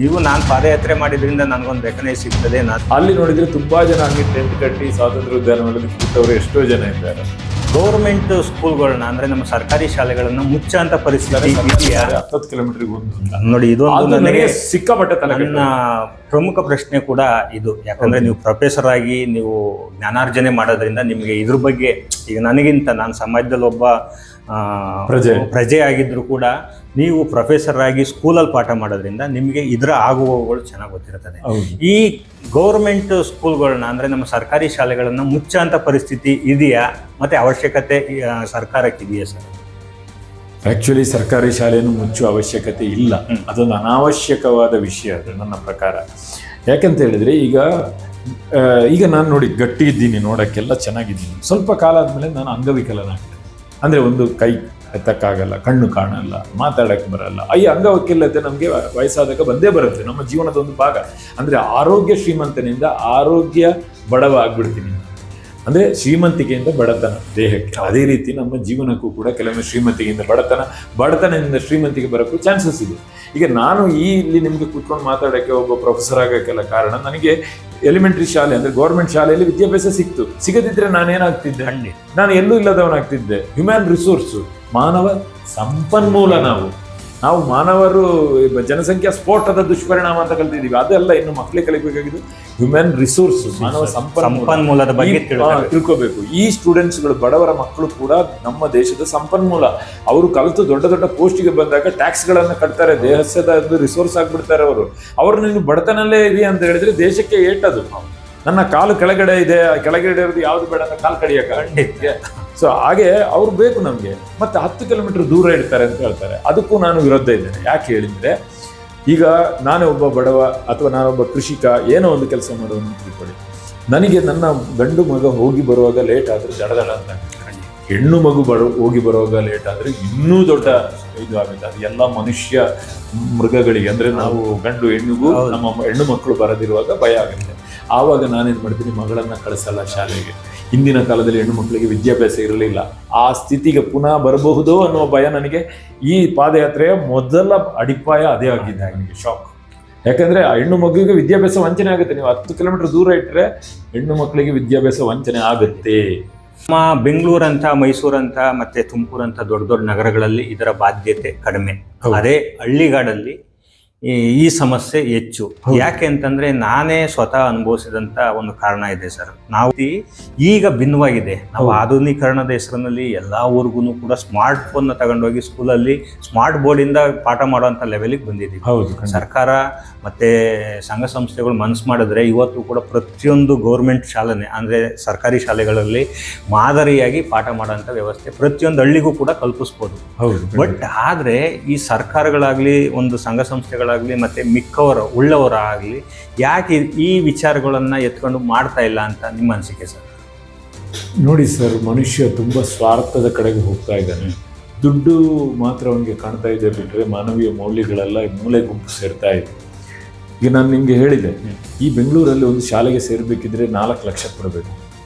ಇವು ನಾನು ಪಾದಯಾತ್ರೆ ಮಾಡಿದ್ರಿಂದ ನನಗೊಂದು ರೆಕಗ್ನೈಸ್ ಸಿಗ್ತದೆ. ಅಲ್ಲಿ ನೋಡಿದ್ರೆ ತುಂಬಾ ಜನ ಹಂಗೆ ಟೆಂಟ್ ಕಟ್ಟಿ ಸ್ವಾತಂತ್ರ್ಯ ಉದ್ಯಾನವನದಲ್ಲಿ ಕೂತವರು ಎಷ್ಟೋ ಜನ ಇದ್ದಾರೆ. ಗೌರ್ಮೆಂಟ್ ಸ್ಕೂಲ್ಗಳನ್ನ ಅಂದ್ರೆ ನಮ್ಮ ಸರ್ಕಾರಿ ಶಾಲೆಗಳನ್ನ ಮುಚ್ಚಂತ ಪರಿಸ್ಥಿತಿ ಇದೆಯಾ? 10 ಕಿಲೋಮೀಟರ್ ನೋಡಿ, ಇದೊಂದು ನನಗೆ ಸಿಕ್ಕಾಪಟ್ಟೆ ನನ್ನ ಪ್ರಮುಖ ಪ್ರಶ್ನೆ ಕೂಡ ಇದು. ಯಾಕಂದ್ರೆ ನೀವು ಪ್ರೊಫೆಸರ್ ಆಗಿ ನೀವು ಜ್ಞಾನಾರ್ಜನೆ ಮಾಡೋದ್ರಿಂದ ನಿಮಗೆ ಇದ್ರ ಬಗ್ಗೆ, ಈಗ ನನಗಿಂತ ನಾನು ಸಮಾಜದಲ್ಲಿ ಒಬ್ಬ ಪ್ರಜೆ ಆಗಿದ್ರು ಕೂಡ ನೀವು ಪ್ರೊಫೆಸರ್ ಆಗಿ ಸ್ಕೂಲಲ್ಲಿ ಪಾಠ ಮಾಡೋದ್ರಿಂದ ನಿಮಗೆ ಇದರ ಆಗುವಗಳು ಚೆನ್ನಾಗಿ ಗೊತ್ತಿರ್ತದೆ. ಈ ಗೌರ್ಮೆಂಟ್ ಸ್ಕೂಲ್ಗಳನ್ನ ಅಂದ್ರೆ ನಮ್ಮ ಸರ್ಕಾರಿ ಶಾಲೆಗಳನ್ನ ಮುಚ್ಚಂತ ಪರಿಸ್ಥಿತಿ ಇದೆಯಾ, ಮತ್ತೆ ಅವಶ್ಯಕತೆ ಸರ್ಕಾರಕ್ಕೆ ಇದೆಯಾ ಸರ್? ಆಕ್ಚುಲಿ ಸರ್ಕಾರಿ ಶಾಲೆಯನ್ನು ಮುಚ್ಚುವ ಅವಶ್ಯಕತೆ ಇಲ್ಲ. ಅದೊಂದು ಅನಾವಶ್ಯಕವಾದ ವಿಷಯ ಅದು ನನ್ನ ಪ್ರಕಾರ. ಯಾಕಂತ ಹೇಳಿದ್ರೆ ಈಗ ನಾನು ನೋಡಿ ಗಟ್ಟಿ ಇದ್ದೀನಿ, ನೋಡೋಕ್ಕೆಲ್ಲ ಚೆನ್ನಾಗಿದ್ದೀನಿ. ಸ್ವಲ್ಪ ಕಾಲ ಆದಮೇಲೆ ನಾನು ಅಂಗವಿಕಲನಾಗ್ತೇನೆ. ಅಂದರೆ ಒಂದು ಕೈ ಎತ್ತಕ್ಕಾಗಲ್ಲ, ಕಣ್ಣು ಕಾಣಲ್ಲ, ಮಾತಾಡಕ್ಕೆ ಬರಲ್ಲ. ಈ ಅಂಗವೈಕಲ್ಯತೆ ನಮಗೆ ವಯಸ್ಸಾದಾಗ ಬಂದೇ ಬರುತ್ತೆ, ನಮ್ಮ ಜೀವನದ ಒಂದು ಭಾಗ. ಅಂದರೆ ಆರೋಗ್ಯ ಶ್ರೀಮಂತನಿಂದ ಆರೋಗ್ಯ ಬಡವ ಆಗ್ಬಿಡ್ತೀನಿ. ಅಂದರೆ ಶ್ರೀಮಂತಿಕೆಯಿಂದ ಬಡತನ ದೇಹಕ್ಕೆ, ಅದೇ ರೀತಿ ನಮ್ಮ ಜೀವನಕ್ಕೂ ಕೂಡ ಕೆಲವೊಮ್ಮೆ ಶ್ರೀಮಂತಿಕೆಯಿಂದ ಬಡತನದಿಂದ ಶ್ರೀಮಂತಿಗೆ ಬರೋಕ್ಕೂ ಚಾನ್ಸಸ್ ಇದೆ. ಈಗ ನಾನು ಇಲ್ಲಿ ನಿಮಗೆ ಕೂತ್ಕೊಂಡು ಮಾತಾಡೋಕ್ಕೆ, ಒಬ್ಬ ಪ್ರೊಫೆಸರ್ ಆಗೋಕ್ಕೆಲ್ಲ ಕಾರಣ ನನಗೆ ಎಲಿಮೆಂಟ್ರಿ ಶಾಲೆ ಅಂದರೆ ಗೌರ್ಮೆಂಟ್ ಶಾಲೆಯಲ್ಲಿ ವಿದ್ಯಾಭ್ಯಾಸ ಸಿಗದಿದ್ರೆ ನಾನೇನಾಗ್ತಿದ್ದೆ? ನಾನು ಎಲ್ಲೂ ಇಲ್ಲದವನಾಗ್ತಿದ್ದೆ. ಹ್ಯೂಮನ್ ರಿಸೋರ್ಸು, ಮಾನವ ಸಂಪನ್ಮೂಲ. ನಾವು ಮಾನವರು ಜನಸಂಖ್ಯಾ ಸ್ಫೋಟದ ದುಷ್ಪರಿಣಾಮ ಅಂತ ಕಲ್ತಿದ್ದೀವಿ. ಅದೆಲ್ಲ ಇನ್ನು ಮಕ್ಕಳಿಗೆ ಕಲಿಬೇಕಾಗಿದ್ದು ಹ್ಯೂಮನ್ ರಿಸೋರ್ಸ್, ಮಾನವ ಸಂಪನ್ಮೂಲದ ಬಗ್ಗೆ ತಿಳ್ಕೋಬೇಕು. ಈ ಸ್ಟೂಡೆಂಟ್ಸ್ಗಳು, ಬಡವರ ಮಕ್ಕಳು ಕೂಡ ನಮ್ಮ ದೇಶದ ಸಂಪನ್ಮೂಲ. ಅವರು ಕಲಿತು ದೊಡ್ಡ ದೊಡ್ಡ ಪೋಸ್ಟಿಗೆ ಬಂದಾಗ ಟ್ಯಾಕ್ಸ್ಗಳನ್ನು ಕಟ್ತಾರೆ, ದೇಶದ ರಿಸೋರ್ಸ್ ಆಗ್ಬಿಡ್ತಾರೆ. ಅವ್ರನ್ನ ನೀವು ಬಡತನಲ್ಲೇ ಇದೆ ಅಂತ ಹೇಳಿದ್ರೆ ದೇಶಕ್ಕೆ ಏಟದು. ನನ್ನ ಕಾಲು ಕೆಳಗಡೆ ಇದೆ, ಕೆಳಗಡೆ ಇರೋದು ಯಾವ್ದು ಬೇಡ ಅಂತ ಕಾಲು ಕಡಿಯಕ್ಕೆ. ಸೊ ಹಾಗೆ ಅವ್ರು ಬೇಕು ನಮಗೆ. ಮತ್ತೆ 10 ಕಿಲೋಮೀಟರ್ ದೂರ ಇಡ್ತಾರೆ ಅಂತ ಹೇಳ್ತಾರೆ. ಅದಕ್ಕೂ ನಾನು ವಿರೋಧ ಇದ್ದೇನೆ. ಯಾಕೆ ಹೇಳಿದ್ರೆ, ಈಗ ನಾನೇ ಒಬ್ಬ ಬಡವ ಅಥವಾ ನಾನೊಬ್ಬ ಕೃಷಿಕ, ಏನೋ ಒಂದು ಕೆಲಸ ಮಾಡೋದು ತಿಳ್ಕೊಳ್ಳಿ. ನನಗೆ ನನ್ನ ಗಂಡು ಮಗ ಹೋಗಿ ಬರುವಾಗ ಲೇಟ್ ಆದರೆ ದಡ ಅಂತ, ಹೆಣ್ಣು ಮಗು ಹೋಗಿ ಬರುವಾಗ ಲೇಟ್ ಆದರೆ ಇನ್ನೂ ದೊಡ್ಡ ಇದು ಆಗುತ್ತೆ. ಅದು ಎಲ್ಲ ಮನುಷ್ಯ ಮೃಗಗಳಿಗೆ, ಅಂದರೆ ನಾವು ಗಂಡು ಹೆಣ್ಣಿಗೂ ನಮ್ಮ ಹೆಣ್ಣು ಮಕ್ಕಳು ಬರದಿರುವಾಗ ಭಯ ಆಗುತ್ತೆ. ಆವಾಗ ನಾನೇನು ಮಾಡ್ತೀನಿ, ಮಗಳನ್ನು ಕಳಿಸಲ್ಲ ಶಾಲೆಗೆ. ಹಿಂದಿನ ಕಾಲದಲ್ಲಿ ಹೆಣ್ಣು ಮಕ್ಕಳಿಗೆ ವಿದ್ಯಾಭ್ಯಾಸ ಇರಲಿಲ್ಲ. ಆ ಸ್ಥಿತಿಗೆ ಪುನಃ ಬರಬಹುದೋ ಅನ್ನೋ ಭಯ ನನಗೆ ಈ ಪಾದಯಾತ್ರೆಯ ಮೊದಲ ಅಡಿಪಾಯ ಅದೇ ಆಗಿದೆ. ನನಗೆ ಶಾಕ್. ಯಾಕಂದ್ರೆ ಆ ಹೆಣ್ಣು ಮಗುವಿಗೆ ವಿದ್ಯಾಭ್ಯಾಸ ವಂಚನೆ ಆಗುತ್ತೆ. ನೀವು 10 ಕಿಲೋಮೀಟರ್ ದೂರ ಇಟ್ಟರೆ ಹೆಣ್ಣು ಮಕ್ಕಳಿಗೆ ವಿದ್ಯಾಭ್ಯಾಸ ವಂಚನೆ ಆಗುತ್ತೆ. ನಮ್ಮ ಬೆಂಗಳೂರಂತ, ಮೈಸೂರಂತ ಮತ್ತೆ ತುಮಕೂರಂತ ದೊಡ್ಡ ದೊಡ್ಡ ನಗರಗಳಲ್ಲಿ ಇದರ ಬಾಧ್ಯತೆ ಕಡಿಮೆ. ಅದೇ ಹಳ್ಳಿಗಾಡಲ್ಲಿ ಈ ಸಮಸ್ಯೆ ಹೆಚ್ಚು. ಯಾಕೆ ಅಂತಂದ್ರೆ ನಾನೇ ಸ್ವತಃ ಅನುಭವಿಸಿದಂತ ಒಂದು ಕಾರಣ ಇದೆ ಸರ್. ನಾವು ಈಗ ಭಿನ್ನವಾಗಿದೆ. ನಾವು ಆಧುನೀಕರಣದ ಹೆಸರಿನಲ್ಲಿ ಎಲ್ಲಾ ಊರಿಗೂ ಕೂಡ ಸ್ಮಾರ್ಟ್ ಫೋನ್ ತಗೊಂಡೋಗಿ ಸ್ಕೂಲಲ್ಲಿ ಸ್ಮಾರ್ಟ್ ಬೋರ್ಡ್ ಇಂದ ಪಾಠ ಮಾಡುವಂತ ಲೆವೆಲ್ಗೆ ಬಂದಿದ್ದೀವಿ. ಸರ್ಕಾರ ಮತ್ತೆ ಸಂಘ ಸಂಸ್ಥೆಗಳು ಮನಸ್ಸು ಮಾಡಿದ್ರೆ ಇವತ್ತು ಕೂಡ ಪ್ರತಿಯೊಂದು ಗೌರ್ಮೆಂಟ್ ಶಾಲೆನೆ ಅಂದ್ರೆ ಸರ್ಕಾರಿ ಶಾಲೆಗಳಲ್ಲಿ ಮಾದರಿಯಾಗಿ ಪಾಠ ಮಾಡುವಂತ ವ್ಯವಸ್ಥೆ ಪ್ರತಿಯೊಂದು ಹಳ್ಳಿಗೂ ಕೂಡ ಕಲ್ಪಿಸ್ಬೋದು. ಬಟ್ ಆದ್ರೆ ಈ ಸರ್ಕಾರಗಳಾಗ್ಲಿ, ಒಂದು ಸಂಘ ಸಂಸ್ಥೆಗಳಾಗ್ಲಿ, ಮತ್ತೆ ಉಳ್ಳವರಾಗಲಿ ಯಾಕೆ ಈ ವಿಚಾರಗಳನ್ನ ಎತ್ಕೊಂಡು ಮಾಡ್ತಾ ಇಲ್ಲ ಅಂತ ನಿಮ್ಮ ಅನಿಸಿಕೆ ಸರ್? ನೋಡಿ ಸರ್, ಮನುಷ್ಯ ತುಂಬಾ ಸ್ವಾರ್ಥದ ಕಡೆಗೆ ಹೋಗ್ತಾ ಇದ್ದಾನೆ. ದುಡ್ಡು ಮಾತ್ರ ಅವನಿಗೆ ಕಾಣ್ತಾ ಇದೆ ಬಿಟ್ರೆ ಮಾನವೀಯ ಮೌಲ್ಯಗಳೆಲ್ಲ ಮೂಲೆ ಗುಂಪು ಸೇರ್ತಾ ಇದೆ. ಈಗ ನಾನು ನಿಮ್ಗೆ ಹೇಳಿದೆ, ಈ ಬೆಂಗಳೂರಲ್ಲಿ ಒಂದು ಶಾಲೆಗೆ ಸೇರ್ಬೇಕಿದ್ರೆ 4 ಲಕ್ಷ ಕೊಡಬೇಕು.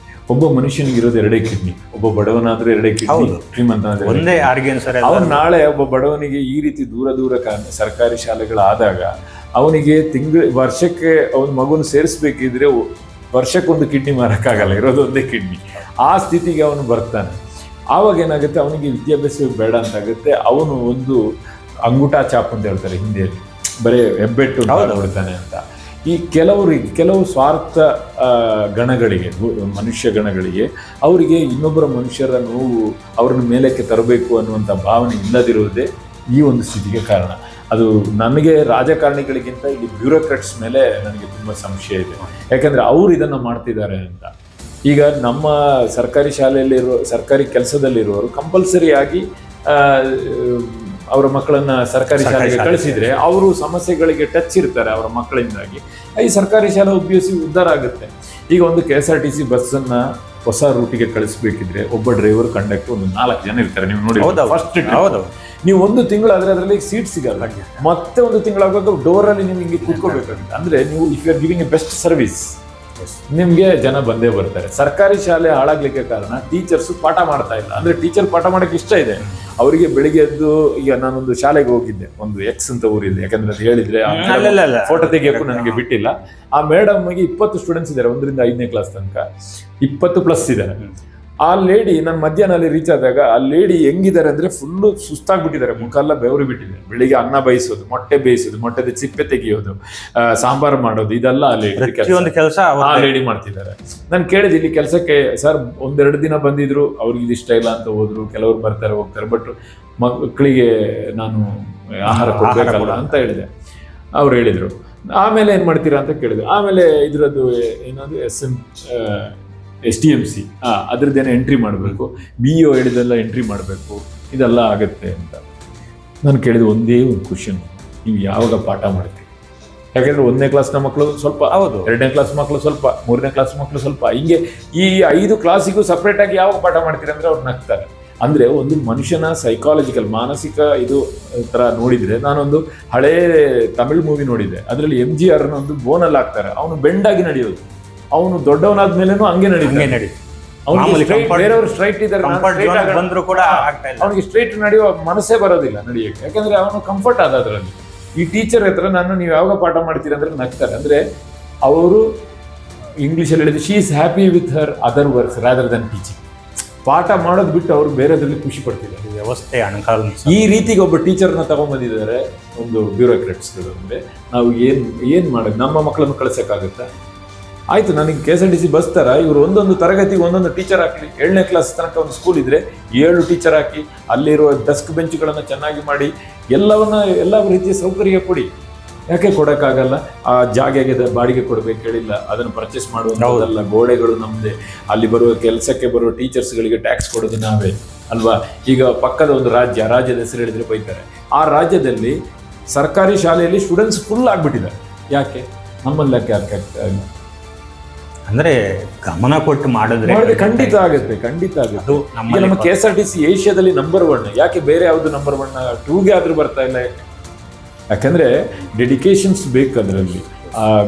ಒಬ್ಬ ಮನುಷ್ಯನಿಗೆ ಇರೋದು 2 ಕಿಡ್ನಿ. ಒಬ್ಬ ಬಡವನಾದ್ರೆ 2 ಕಿಡ್ನಿ, ಶ್ರೀಮಂತ ಒಂದೇ ಆರ್ಗನ್ ಸರ್. ಅವನು ನಾಳೆ ಒಬ್ಬ ಬಡವನಿಗೆ ಈ ರೀತಿ ದೂರ ಸರ್ಕಾರಿ ಶಾಲೆಗಳಾದಾಗ ಅವನಿಗೆ ವರ್ಷಕ್ಕೆ ಅವನ ಮಗುನ ಸೇರಿಸ್ಬೇಕಿದ್ರೆ ವರ್ಷಕ್ಕೊಂದು ಕಿಡ್ನಿ ಮಾರಕ್ಕಾಗಲ್ಲ, ಇರೋದು ಒಂದೇ ಕಿಡ್ನಿ. ಆ ಸ್ಥಿತಿಗೆ ಅವನು ಬರ್ತಾನೆ. ಆವಾಗ ಏನಾಗುತ್ತೆ, ಅವನಿಗೆ ವಿದ್ಯಾಭ್ಯಾಸ ಬೇಡ ಅಂತಾಗುತ್ತೆ. ಅವನು ಒಂದು ಅಂಗುಟಾ ಚಾಪ್ ಅಂತ ಹೇಳ್ತಾರೆ ಹಿಂದಿಯಲ್ಲಿ, ಬರೀ ಹೆಬ್ಬೆಟ್ಟು ಬಿಡ್ತಾನೆ ಅಂತ. ಈ ಕೆಲವು ಸ್ವಾರ್ಥ ಗಣಗಳಿಗೆ, ಮನುಷ್ಯ ಗಣಗಳಿಗೆ, ಅವರಿಗೆ ಇನ್ನೊಬ್ಬರ ಮನುಷ್ಯರ ನೋವು ಅವ್ರನ್ನ ಮೇಲಕ್ಕೆ ತರಬೇಕು ಅನ್ನುವಂಥ ಭಾವನೆ ಇಲ್ಲದಿರುವುದೇ ಈ ಒಂದು ಸ್ಥಿತಿಗೆ ಕಾರಣ. ಅದು ನನಗೆ ರಾಜಕಾರಣಿಗಳಿಗಿಂತ ಇಲ್ಲಿ ಬ್ಯೂರೋಕ್ರಾಟ್ಸ್ ಮೇಲೆ ನನಗೆ ತುಂಬ ಸಂಶಯ ಇದೆ. ಯಾಕಂದರೆ ಅವರು ಇದನ್ನು ಮಾಡ್ತಿದ್ದಾರೆ ಅಂತ. ಈಗ ನಮ್ಮ ಸರ್ಕಾರಿ ಸರ್ಕಾರಿ ಕೆಲಸದಲ್ಲಿರುವವರು ಕಂಪಲ್ಸರಿಯಾಗಿ ಅವರ ಮಕ್ಕಳನ್ನ ಸರ್ಕಾರಿ ಶಾಲೆಗೆ ಕಳಿಸಿದ್ರೆ ಅವರು ಸಮಸ್ಯೆಗಳಿಗೆ ಟಚ್ ಇರ್ತಾರೆ ಅವರ ಮಕ್ಕಳಿಂದಾಗಿ. ಈ ಸರ್ಕಾರಿ ಶಾಲೆ ಉದ್ಧಾರ ಆಗುತ್ತೆ. ಈಗ ಒಂದು KSRTC ಬಸ್ಸನ್ನ ಹೊಸ ರೂಟಿಗೆ ಕಳಿಸ್ಬೇಕಿದ್ರೆ ಒಬ್ಬ ಡ್ರೈವರ್, ಕಂಡಕ್ಟರ್, ಒಂದು 4 ಜನ ಇರ್ತಾರೆ. ನೀವು ನೋಡಿ, ಫಸ್ಟ್ ನೀವು 1 ತಿಂಗಳಾದ್ರೆ ಅದರಲ್ಲಿ ಸೀಟ್ ಸಿಗಲ್ಲ. ಮತ್ತೆ 1 ತಿಂಗಳಾಗುವಾಗ ಡೋರಲ್ಲಿ ನೀವು ಹಿಂಗೆ ಕೂತ್ಕೋಬೇಕಾಗುತ್ತೆ. ಅಂದ್ರೆ ನೀವು if you are giving a best service, ನಿಮ್ಗೆ ಜನ ಬಂದೇ ಬರ್ತಾರೆ. ಸರ್ಕಾರಿ ಶಾಲೆ ಹಾಳಾಗ್ಲಿಕ್ಕೆ ಕಾರಣ ಟೀಚರ್ಸ್ ಪಾಠ ಮಾಡ್ತಾ ಇಲ್ಲ. ಅಂದ್ರೆ ಟೀಚರ್ ಪಾಠ ಮಾಡಕ್ಕೆ ಇಷ್ಟ ಇದೆ ಅವರಿಗೆ. ಬೆಳಿಗ್ಗೆ ಎದ್ದು, ಈಗ ನಾನೊಂದು ಶಾಲೆಗೆ ಹೋಗಿದ್ದೆ, ಒಂದು ಎಕ್ಸ್ ಅಂತ ಊರಿದೆ, ಯಾಕಂದ್ರೆ ಅದು ಹೇಳಿದ್ರೆ ಫೋಟೋ ತೆಗಿಯಕ್ಕೂ ನನಗೆ ಬಿಟ್ಟಿಲ್ಲ. ಆ ಮೇಡಮ್ಗೆ 20 ಸ್ಟೂಡೆಂಟ್ಸ್ ಇದ್ದಾರೆ, 1ರಿಂದ 5ನೇ ಕ್ಲಾಸ್ ತನಕ 20+ ಇದ್ದಾರೆ. ಆ ಲೇಡಿ ನಾನು ಮಧ್ಯಾಹ್ನ ಅಲ್ಲಿ ರೀಚ್ ಆದಾಗ ಆ ಲೇಡಿ ಹೆಂಗಿದ್ದಾರೆ ಅಂದ್ರೆ ಫುಲ್ಲು ಸುಸ್ತಾಗ್ಬಿಟ್ಟಿದ್ದಾರೆ, ಮುಖ ಎಲ್ಲ ಬೆವರು ಬಿಟ್ಟಿದೆ. ಬೆಳಿಗ್ಗೆ ಅನ್ನ ಬೇಯಿಸೋದು, ಮೊಟ್ಟೆ ಬೇಯಿಸೋದು, ಮೊಟ್ಟೆದ ಚಿಪ್ಪೆ ತೆಗಿಯೋದು, ಸಾಂಬಾರು ಮಾಡೋದು, ಇದೆಲ್ಲ ಆ ಕೆಲಸ ಆ ಲೇಡಿ ಮಾಡ್ತಿದ್ದಾರೆ. ನಾನು ಕೇಳಿದೆ ಇಲ್ಲಿ ಕೆಲಸಕ್ಕೆ, ಸರ್ 1-2 ದಿನ ಬಂದಿದ್ರು, ಅವ್ರಿಗೆ ಇದು ಇಷ್ಟ ಇಲ್ಲ ಅಂತ ಹೋದ್ರು, ಕೆಲವರು ಬರ್ತಾರೆ ಹೋಗ್ತಾರೆ, ಬಟ್ ಮಕ್ಕಳಿಗೆ ನಾನು ಆಹಾರ ಕೊಡ್ಬೇಕಲ್ಲ ಅಂತ ಹೇಳಿದೆ. ಅವ್ರು ಹೇಳಿದ್ರು. ಆಮೇಲೆ ಏನ್ ಮಾಡ್ತೀರಾ ಅಂತ ಕೇಳಿದೆ. ಆಮೇಲೆ ಇದ್ರದ್ದು ಏನದು SDMC ಅದ್ರದ್ದೇನೋ ಎಂಟ್ರಿ ಮಾಡಬೇಕು, BO ಹೇಳಿದೆಲ್ಲ ಎಂಟ್ರಿ ಮಾಡಬೇಕು, ಇದೆಲ್ಲ ಆಗತ್ತೆ ಅಂತ. ನಾನು ಕೇಳಿದ ಒಂದೇ ಒಂದು ಕ್ವಶನ್, ನೀವು ಯಾವಾಗ ಪಾಠ ಮಾಡ್ತೀವಿ? ಯಾಕೆಂದ್ರೆ 1ನೇ ಕ್ಲಾಸ್ನ ಮಕ್ಕಳು ಸ್ವಲ್ಪ, 2ನೇ ಕ್ಲಾಸ್ ಮಕ್ಕಳು ಸ್ವಲ್ಪ, 3ನೇ ಕ್ಲಾಸ್ ಮಕ್ಕಳು ಸ್ವಲ್ಪ, ಹಿಂಗೆ ಈ 5 ಕ್ಲಾಸಿಗೂ ಸಪ್ರೇಟ್ ಆಗಿ ಯಾವಾಗ ಪಾಠ ಮಾಡ್ತೀರಿ ಅಂದ್ರೆ ಅವ್ರು ನಗ್ತಾರೆ. ಅಂದ್ರೆ ಒಂದು ಮನುಷ್ಯನ ಸೈಕಾಲಜಿಕಲ್, ಮಾನಸಿಕ ಇದು ತರ ನೋಡಿದ್ರೆ, ನಾನೊಂದು ಹಳೇ ತಮಿಳ್ ಮೂವಿ ನೋಡಿದ್ದೆ, ಅದರಲ್ಲಿ MGR ಒಂದು ಬೋನಲ್ಲಿ ಹಾಕ್ತಾರೆ, ಅವನು ಬೆಂಡಾಗಿ ನಡೆಯೋದು, ಅವನು ದೊಡ್ಡವನಾದ್ಮೇಲೆನೂ ಹಂಗೆ ನಡೀತಾನೆ. ಬೇರೆಯವರು ಸ್ಟ್ರೈಟ್ ಇದ್ದಾರೆ, ಅವನಿಗೆ ಸ್ಟ್ರೈಟ್ ನಡೆಯುವ ಮನಸ್ಸೇ ಬರೋದಿಲ್ಲ ನಡೆಯಕ್ಕೆ, ಯಾಕಂದ್ರೆ ಅವನು ಕಂಫರ್ಟ್ ಆದ ಅದರಲ್ಲಿ. ಈ ಟೀಚರ್ ಹತ್ರ ನೀವು ಯಾವಾಗ ಪಾಠ ಮಾಡ್ತೀರಿ ಅಂದ್ರೆ ನಗ್ತಾರೆ. ಅಂದ್ರೆ ಅವರು ಇಂಗ್ಲಿಷಲ್ಲಿ ಹೇಳಿದ್ರೆ, she is happy with her other works rather than teaching. ಪಾಠ ಮಾಡೋದು ಬಿಟ್ಟು ಅವರು ಬೇರೆದ್ರಲ್ಲಿ ಖುಷಿ ಪಡ್ತಿದ್ದಾರೆ. ವ್ಯವಸ್ಥೆ ಹಣಕಾಸು ಈ ರೀತಿಗೆ ಒಬ್ಬ ಟೀಚರ್ನ ತಗೊಂಡ್ಬಂದಿದ್ದಾರೆ ಒಂದು ಬ್ಯೂರೋಕ್ರಾಟ್ಸ್ಗಳು. ಅಂದ್ರೆ ನಾವು ಏನ್ ಮಾಡೋದು? ನಮ್ಮ ಮಕ್ಕಳನ್ನು ಕಳ್ಸಕ್ಕಾಗುತ್ತಾ? ಆಯ್ತು, ನನಗೆ KSRTC ಬಸ್ ತರ ಇವರು ಒಂದೊಂದು ತರಗತಿಗೆ ಒಂದೊಂದು ಟೀಚರ್ ಹಾಕಲಿ. 7ನೇ ಕ್ಲಾಸ್ ತನಕ ಒಂದು ಸ್ಕೂಲ್ ಇದ್ರೆ 7 ಟೀಚರ್ ಹಾಕಿ, ಅಲ್ಲಿರುವ ಡೆಸ್ಕ್ ಬೆಂಚ್ಗಳನ್ನು ಚೆನ್ನಾಗಿ ಮಾಡಿ, ಎಲ್ಲ ರೀತಿಯ ಸೌಕರ್ಯ ಕೊಡಿ. ಯಾಕೆ ಕೊಡೋಕ್ಕಾಗಲ್ಲ? ಆ ಜಾಗೆಗೆ ಬಾಡಿಗೆ ಕೊಡಬೇಕು ಹೇಳಿಲ್ಲ, ಅದನ್ನು ಪರ್ಚೇಸ್ ಮಾಡುವಂಥದ್ದಲ್ಲ, ಗೋಡೆಗಳು ನಮ್ಮದೇ, ಅಲ್ಲಿ ಬರುವ ಕೆಲಸಕ್ಕೆ ಬರುವ ಟೀಚರ್ಸ್ಗಳಿಗೆ ಟ್ಯಾಕ್ಸ್ ಕೊಡೋದು ನಾವೇ ಅಲ್ವಾ? ಈಗ ಪಕ್ಕದ ಒಂದು ರಾಜ್ಯದ ಹೆಸರು ಹೇಳಿದ್ರೆ ಬೈತಾರೆ. ಆ ರಾಜ್ಯದಲ್ಲಿ ಸರ್ಕಾರಿ ಶಾಲೆಯಲ್ಲಿ ಸ್ಟೂಡೆಂಟ್ಸ್ ಫುಲ್ ಆಗ್ಬಿಟ್ಟಿದ್ದಾರೆ. ಯಾಕೆ? ನಮ್ಮಲ್ಲಿ ಯಾಕೆ ಆಗ್ತಾ ಇಲ್ಲ? ಅಂದ್ರೆ ಗಮನ ಕೊಟ್ಟು ಮಾಡಿದ್ರೆ ಖಂಡಿತ ಆಗುತ್ತೆ. ನಮ್ಮ KSRTC ಏಷ್ಯಾದಲ್ಲಿ ನಂಬರ್ 1. ಯಾಕೆ ಬೇರೆ ಯಾವುದು ನಂಬರ್ 1 2ಗೆ ಆದ್ರೂ ಬರ್ತಾ ಇಲ್ಲ? ಯಾಕಂದ್ರೆ ಡೆಡಿಕೇಶನ್ಸ್ ಬೇಕು ಅದರಲ್ಲಿ.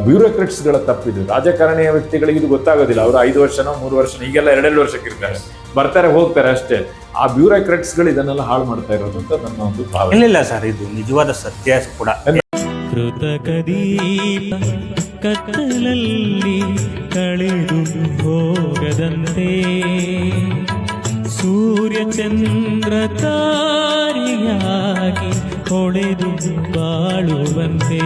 ಬ್ಯೂರೋಕ್ರಾಟ್ಸ್ಗಳ ತಪ್ಪಿದು. ರಾಜಕಾರಣಿಯ ವ್ಯಕ್ತಿಗಳಿಗೆ ಇದು ಗೊತ್ತಾಗೋದಿಲ್ಲ. ಅವರು 5 ವರ್ಷನೋ 3 ವರ್ಷನೋ ಈಗೆಲ್ಲ 2 ವರ್ಷಕ್ಕೆ ಇರ್ತಾರೆ, ಬರ್ತಾರೆ ಹೋಗ್ತಾರೆ ಅಷ್ಟೇ. ಆ ಬ್ಯೂರೋಕ್ರಾಟ್ಸ್ಗಳು ಇದನ್ನೆಲ್ಲ ಹಾಳು ಮಾಡ್ತಾ ಇರೋದು ಅಂತ ನನ್ನ ಒಂದು ಭಾವನೆ. ಇಲ್ಲ ಸರ್, ಇದು ನಿಜವಾದ ಸತ್ಯ ಕೂಡ. ಕೃತಕ ದೀಪ ಕತ್ತಲಲ್ಲಿ ಕಳೆದು ಹೋಗದಂತೆ, ಸೂರ್ಯ ಚಂದ್ರ ತಾರೆಯಾಗಿ ಹೊಳೆದು ಬಾಳುವಂತೆ.